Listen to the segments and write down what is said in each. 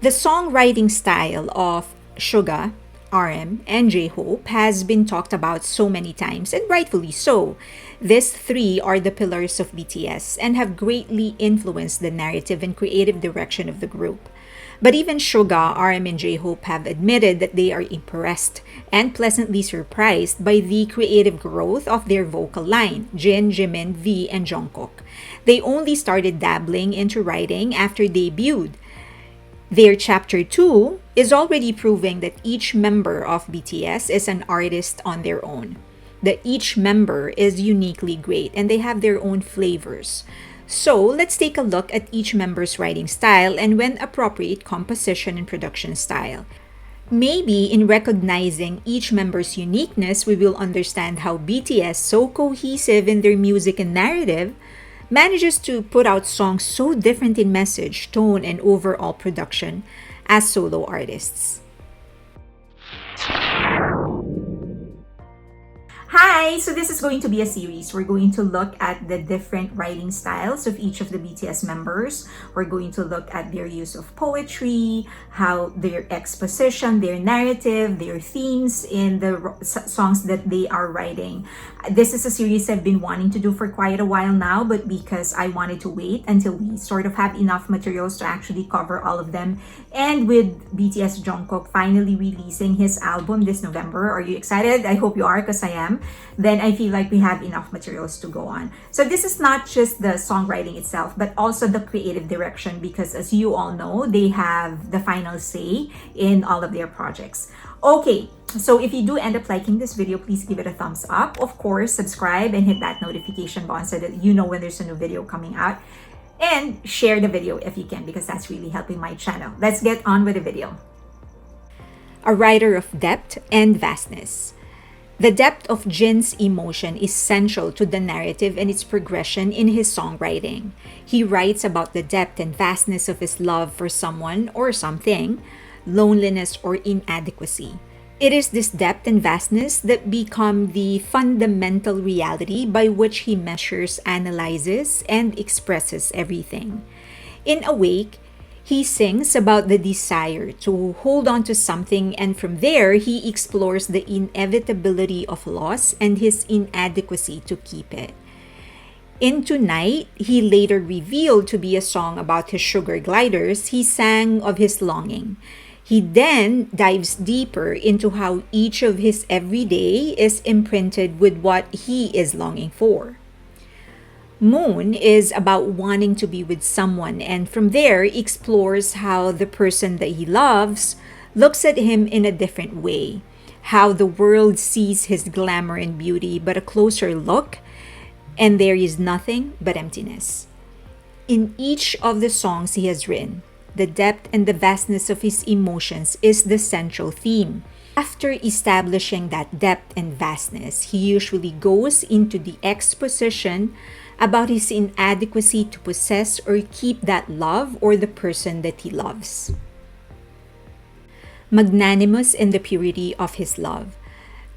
The songwriting style of Suga, RM, and J-Hope has been talked about so many times, and rightfully so. These three are the pillars of BTS and have greatly influenced the narrative and creative direction of the group. But even Suga, RM, and J-Hope have admitted that they are impressed and pleasantly surprised by the creative growth of their vocal line, Jin, Jimin, V, and Jungkook. They only started dabbling into writing after debuted. Their chapter 2 is already proving that each member of BTS is an artist on their own. That each member is uniquely great and they have their own flavors. So let's take a look at each member's writing style and, when appropriate, composition and production style. Maybe in recognizing each member's uniqueness, we will understand how BTS, so cohesive in their music and narrative, manages to put out songs so different in message, tone, and overall production as solo artists. Hi! So this is going to be a series. We're going to look at the different writing styles of each of the BTS members. We're going to look at their use of poetry, how their exposition, their narrative, their themes in the songs that they are writing. This is a series I've been wanting to do for quite a while now, but because I wanted to wait until we sort of have enough materials to actually cover all of them. And with BTS Jungkook finally releasing his album this November, are you excited? I hope you are, because I am. Then I feel like we have enough materials to go on. So this is not just the songwriting itself, but also the creative direction, because as you all know, they have the final say in all of their projects. Okay, so if you do end up liking this video, please give it a thumbs up. Of course, subscribe and hit that notification button so that you know when there's a new video coming out. And share the video if you can, because that's really helping my channel. Let's get on with the video. A writer of depth and vastness. The depth of Jin's emotion is central to the narrative and its progression in his songwriting. He writes about the depth and vastness of his love for someone or something, loneliness or inadequacy. It is this depth and vastness that become the fundamental reality by which he measures, analyzes, and expresses everything. In Awake, he sings about the desire to hold on to something, and from there, he explores the inevitability of loss and his inadequacy to keep it. In Tonight, he later revealed to be a song about his sugar gliders. He sang of his longing. He then dives deeper into how each of his everyday is imprinted with what he is longing for. Moon is about wanting to be with someone, and from there explores how the person that he loves looks at him in a different way, how the world sees his glamour and beauty, but a closer look, and there is nothing but emptiness. In each of the songs he has written, the depth and the vastness of his emotions is the central theme. After establishing that depth and vastness, he usually goes into the exposition about his inadequacy to possess or keep that love or the person that he loves. Magnanimous in the purity of his love.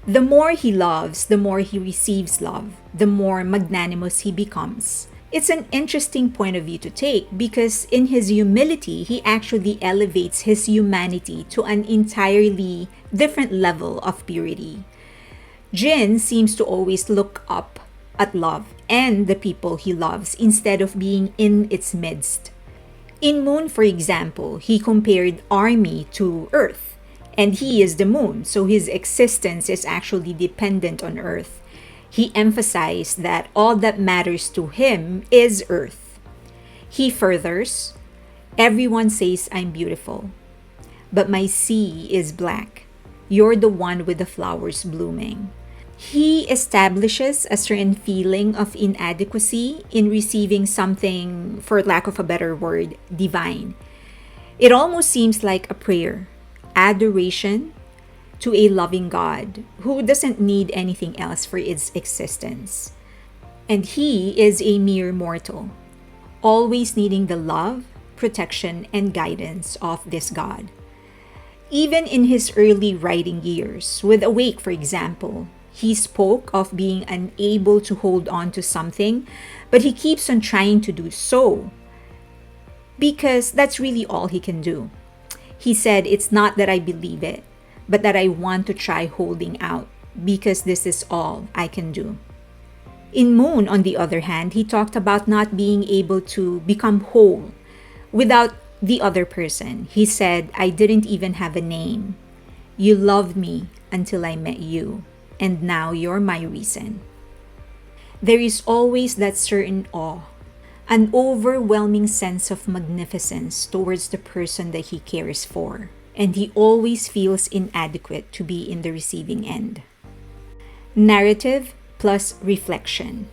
The more he loves, the more he receives love, the more magnanimous he becomes. It's an interesting point of view to take, because in his humility, he actually elevates his humanity to an entirely different level of purity. Jin seems to always look up at love and the people he loves instead of being in its midst. In Moon, for example, he compared Army to Earth, and he is the moon, so his existence is actually dependent on Earth. He emphasized that all that matters to him is Earth. He furthers, everyone says I'm beautiful, but my sea is black. You're the one with the flowers blooming. He establishes a certain feeling of inadequacy in receiving something, for lack of a better word, divine. It almost seems like a prayer, adoration, to a loving God who doesn't need anything else for its existence. And he is a mere mortal, always needing the love, protection, and guidance of this God. Even in his early writing years, with Awake, for example, he spoke of being unable to hold on to something, but he keeps on trying to do so because that's really all he can do. He said, "It's not that I believe it, but that I want to try holding out because this is all I can do." In Moon, on the other hand, he talked about not being able to become whole without the other person. He said, "I didn't even have a name. You loved me until I met you, and now you're my reason." There is always that certain awe, an overwhelming sense of magnificence towards the person that he cares for, and he always feels inadequate to be in the receiving end. Narrative plus reflection.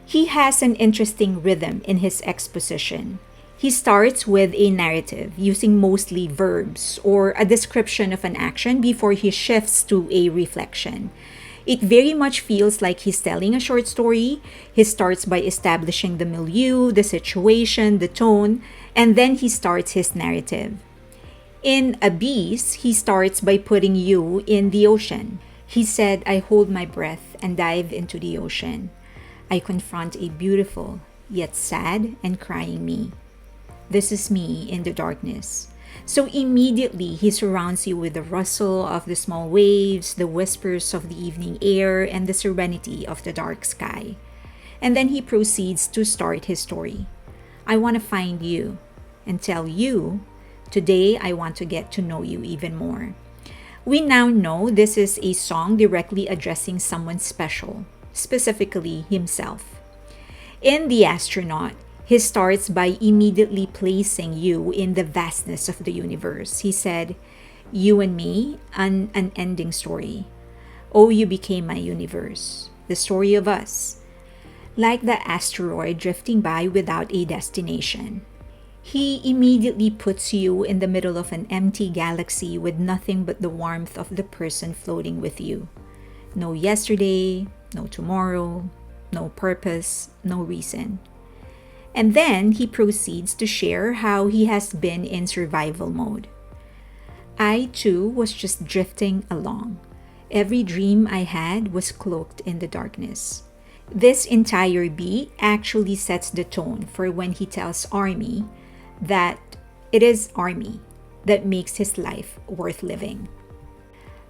He has an interesting rhythm in his exposition. He starts with a narrative using mostly verbs or a description of an action before he shifts to a reflection. It very much feels like he's telling a short story. He starts by establishing the milieu, the situation, the tone, and then he starts his narrative. In Abyss, he starts by putting you in the ocean. He said, "I hold my breath and dive into the ocean. I confront a beautiful, yet sad and crying me. This is me in the darkness." So immediately he surrounds you with the rustle of the small waves, the whispers of the evening air, and the serenity of the dark sky. And then he proceeds to start his story. "I want to find you and tell you, today I want to get to know you even more." We now know this is a song directly addressing someone special, specifically himself. In The Astronaut, he starts by immediately placing you in the vastness of the universe. He said, "You and me, an unending story. Oh, you became my universe, the story of us. Like the asteroid drifting by without a destination." He immediately puts you in the middle of an empty galaxy with nothing but the warmth of the person floating with you. No yesterday, no tomorrow, no purpose, no reason. And then he proceeds to share how he has been in survival mode. "I too was just drifting along. Every dream I had was cloaked in the darkness." This entire beat actually sets the tone for when he tells Army that it is Army that makes his life worth living.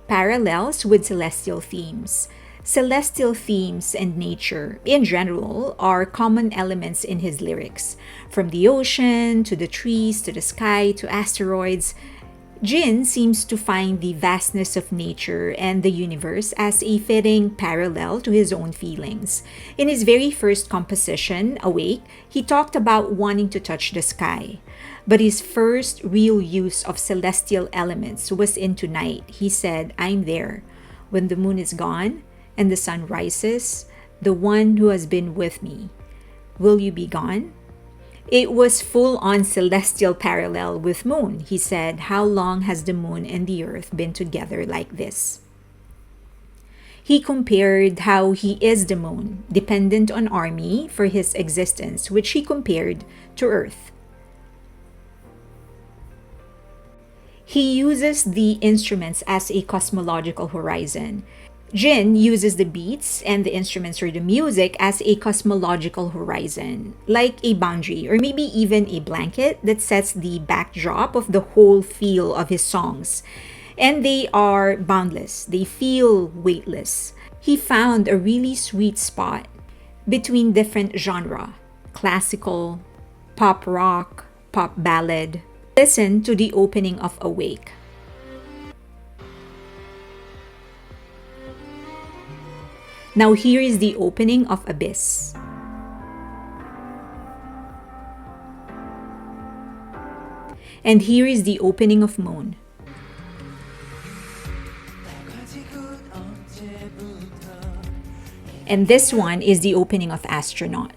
Parallels with celestial themes. Celestial themes and nature, in general, are common elements in his lyrics. From the ocean, to the trees, to the sky, to asteroids, Jin seems to find the vastness of nature and the universe as a fitting parallel to his own feelings. In his very first composition, Awake, he talked about wanting to touch the sky. But his first real use of celestial elements was in Tonight. He said, "I'm there. When the moon is gone and the sun rises, the one who has been with me. Will you be gone?" It was full-on celestial parallel with Moon. He said, "How long has the moon and the earth been together like this?" He compared how he is the moon, dependent on Army for his existence, which he compared to Earth. He uses the instruments as a cosmological horizon. Jin uses the beats and the instruments or the music as a cosmological horizon, like a boundary or maybe even a blanket that sets the backdrop of the whole feel of his songs. And they are boundless, they feel weightless. He found a really sweet spot between different genre, classical, pop rock, pop ballad. Listen to the opening of Awake. Now here is the opening of Abyss. And here is the opening of Moon. And this one is the opening of Astronaut.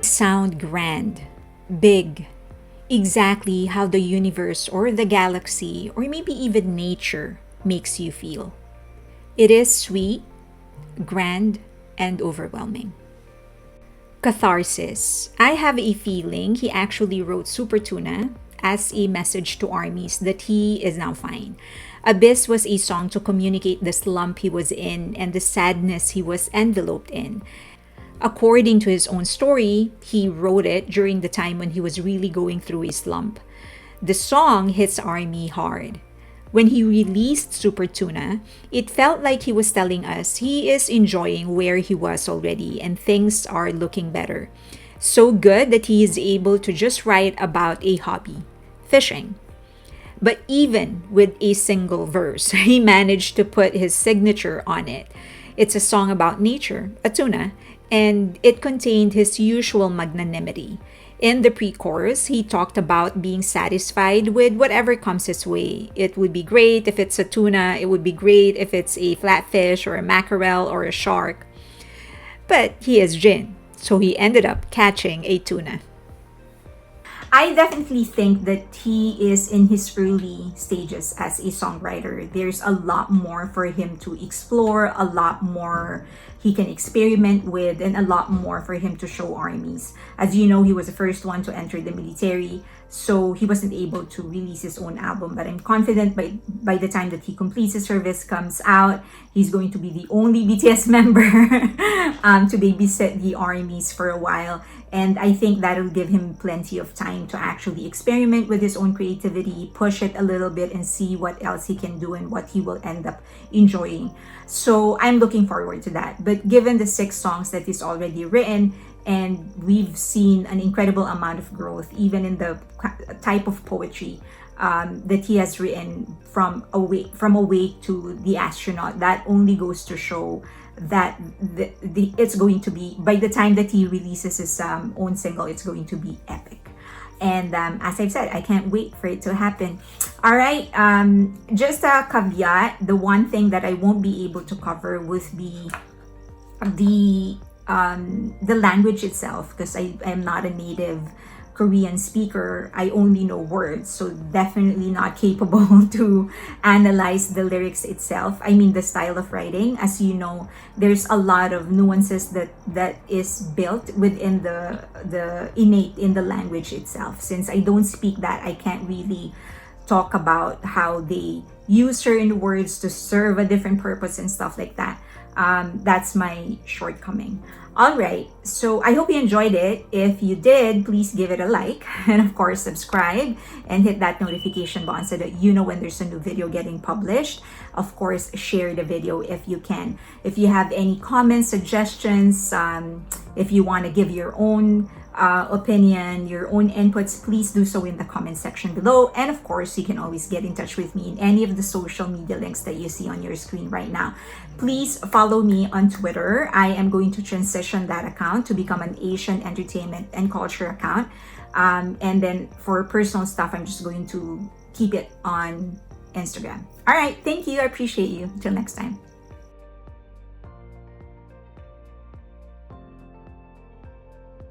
Sound grand, big, exactly how the universe or the galaxy or maybe even nature makes you feel. It is sweet, grand, and overwhelming. Catharsis. I have a feeling he actually wrote Super Tuna as a message to armies that he is now fine. Abyss was a song to communicate the slump he was in and the sadness he was enveloped in. According to his own story, he wrote it during the time when he was really going through a slump. The song hits ARMY hard. When he released Super Tuna, it felt like he was telling us he is enjoying where he was already and things are looking better. So good that he is able to just write about a hobby, fishing. But even with a single verse, he managed to put his signature on it. It's a song about nature, a tuna, and it contained his usual magnanimity. In the pre chorus, he talked about being satisfied with whatever comes his way. It would be great if it's a tuna, it would be great if it's a flatfish or a mackerel or a shark. But he is Jin, so he ended up catching a tuna. I definitely think that he is in his early stages as a songwriter. There's a lot more for him to explore, a lot more he can experiment with, and a lot more for him to show armies. As you know, he was the first one to enter the military, so he wasn't able to release his own album. But I'm confident by the time that he completes his service, comes out, he's going to be the only BTS member to babysit the armies for a while. And I think that'll give him plenty of time to actually experiment with his own creativity, push it a little bit, and see what else he can do and what he will end up enjoying. So I'm looking forward to that. But given the 6 songs that he's already written, and we've seen an incredible amount of growth, even in the type of poetry that he has written, from awake to the astronaut, that only goes to show that it's going to be, by the time that he releases his own single, it's going to be epic. And as I've said, I can't wait for it to happen. All right, just a caveat, the one thing that I won't be able to cover would be the language itself, because I am not a native Korean speaker. I only know words, so definitely not capable to analyze the lyrics itself. I mean, the style of writing. As you know, there's a lot of nuances that is built within the innate in the language itself. Since I don't speak that, I can't really talk about how they use certain words to serve a different purpose and stuff like that. That's my shortcoming. All right, so I hope you enjoyed it. If you did, please give it a like, and of course subscribe and hit that notification button so that you know when there's a new video getting published. Of course, share the video if you can. If you have any comments, suggestions, if you want to give your own opinion, your own inputs, please do so in the comment section below. And of course, you can always get in touch with me in any of the social media links that you see on your screen right now. Please follow me on Twitter. I am going to transition that account to become an Asian entertainment and culture account. And then for personal stuff, I'm just going to keep it on Instagram. All right, thank you. I appreciate you. Until next time.